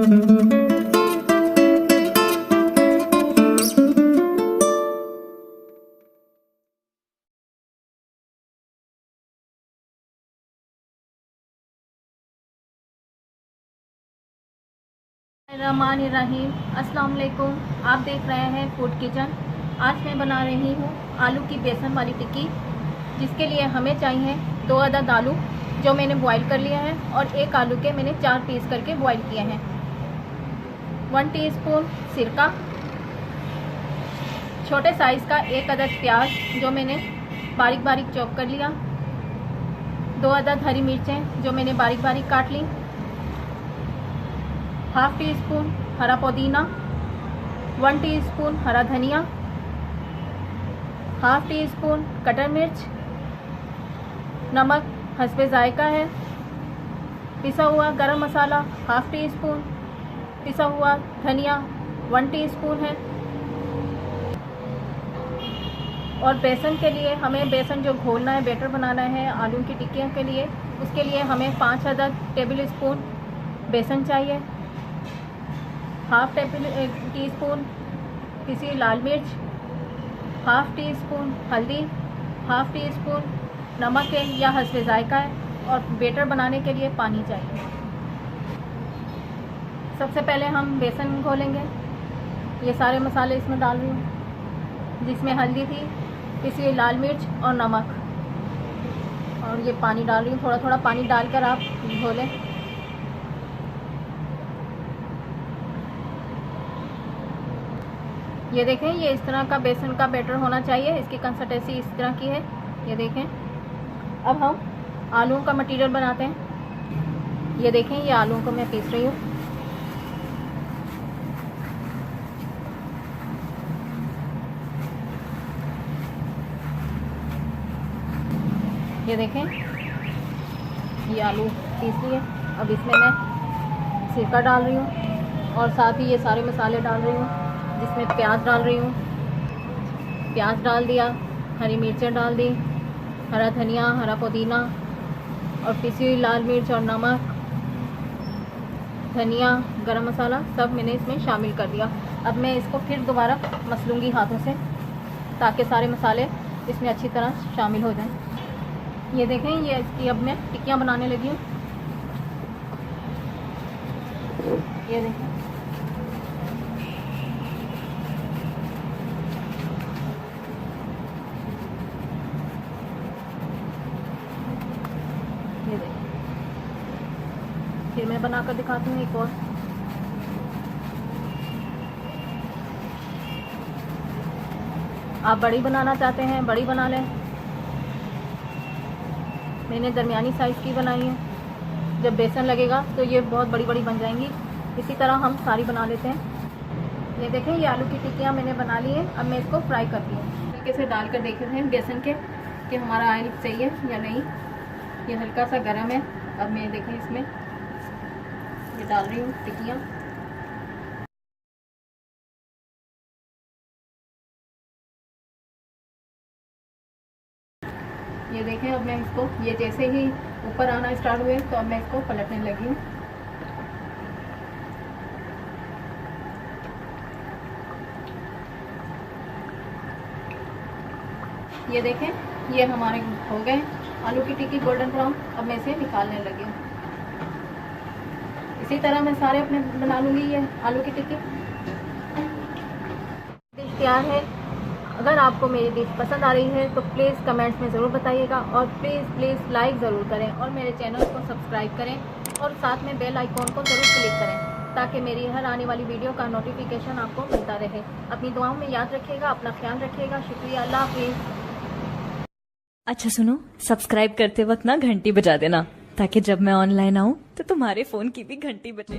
रहमानिर्रहीम। अस्सलाम वालेकुम। आप देख रहे हैं फूड किचन। आज मैं बना रही हूँ आलू की बेसन वाली टिक्की, जिसके लिए हमें चाहिए 2 अदद आलू जो मैंने बॉईल कर लिया है, और 1 आलू के मैंने 4 पीस करके बॉईल किए हैं। 1 टीस्पून सिरका, छोटे साइज़ का 1 अदद प्याज जो मैंने बारीक बारीक चॉप कर लिया, 2 अदद हरी मिर्चें जो मैंने बारीक बारीक काट ली, हाफ टी स्पून हरा पुदीना, 1 टीस्पून हरा धनिया, हाफ टी स्पून कटर मिर्च, नमक हस्बे जायका है, पिसा हुआ गरम मसाला हाफ टी स्पून, पिसा हुआ धनिया 1 टीस्पून है। और बेसन के लिए हमें बेसन जो घोलना है, बैटर बनाना है आलू की टिक्कियों के लिए, उसके लिए हमें 5 अदद टेबल स्पून बेसन चाहिए, हाफ टी स्पून पिसी लाल मिर्च, हाफ टी स्पून हल्दी, हाफ टी स्पून नमक है या हस्बे जायका है, और बैटर बनाने के लिए पानी चाहिए। सबसे पहले हम बेसन घोलेंगे। ये सारे मसाले इसमें डाल रही हूँ, जिसमें हल्दी थी, पिसी लाल मिर्च और नमक, और ये पानी डाल रही हूँ। थोड़ा थोड़ा पानी डालकर आप घोलें। ये देखें, ये इस तरह का बेसन का बैटर होना चाहिए, इसकी कंसिस्टेंसी इस तरह की है। ये देखें। अब हम आलूओं का मटेरियल बनाते हैं। ये देखें, ये आलूओं को मैं पीस रही हूँ। ये देखें, ये आलू पीस लिए। अब इसमें मैं सिरका डाल रही हूँ, और साथ ही ये सारे मसाले डाल रही हूँ, जिसमें प्याज डाल रही हूँ। प्याज डाल दिया, हरी मिर्चें डाल दी, हरा धनिया, हरा पुदीना, और पिसी हुई लाल मिर्च और नमक, धनिया, गरम मसाला सब मैंने इसमें शामिल कर दिया। अब मैं इसको फिर दोबारा मसलूँगी हाथों से, ताकि सारे मसाले इसमें अच्छी तरह शामिल हो जाएं। ये देखें, ये इसकी अब मैं टिक्कियाँ बनाने लगी हूँ। ये देखें, ये देखें। फिर मैं बनाकर दिखाती हूँ एक और। आप बड़ी बनाना चाहते हैं, बड़ी बना लें। मैंने दरमियानी साइज़ की बनाई है। जब बेसन लगेगा तो ये बहुत बड़ी बड़ी बन जाएंगी। इसी तरह हम सारी बना लेते हैं। ये देखें, ये आलू की टिक्कियाँ मैंने बना ली है। अब मैं इसको फ्राई करती हूँ। तरीके से डालकर देख रहे हैं बेसन के कि हमारा ऑयल सही है या नहीं। ये हल्का सा गर्म है। अब मैं देखें इसमें ये डाल रही हूँ टिक्कियाँ। ये देखें, अब मैं इसको, ये जैसे ही ऊपर आना स्टार्ट हुए तो अब मैं इसको पलटने लगी हूँ। ये देखें, ये हमारे हो गए आलू की टिक्की गोल्डन ब्राउन। अब मैं इसे निकालने लगी हूँ। इसी तरह मैं सारे अपने बना लूँगी ये आलू की टिक्की। डिश तैयार है। अगर आपको मेरी डिश पसंद आ रही है तो प्लीज़ कमेंट्स में ज़रूर बताइएगा, और प्लीज़ लाइक ज़रूर करें, और मेरे चैनल को सब्सक्राइब करें, और साथ में बेल आइकॉन को ज़रूर क्लिक करें, ताकि मेरी हर आने वाली वीडियो का नोटिफिकेशन आपको मिलता रहे। अपनी दुआओं में याद रखिएगा, अपना ख्याल रखिएगा। शुक्रिया, अल्लाह हाफिज़। अच्छा सुनो, सब्सक्राइब करते वक्त ना घंटी बजा देना, ताकि जब मैं ऑनलाइन आऊँ तो तुम्हारे फोन की भी घंटी बजे।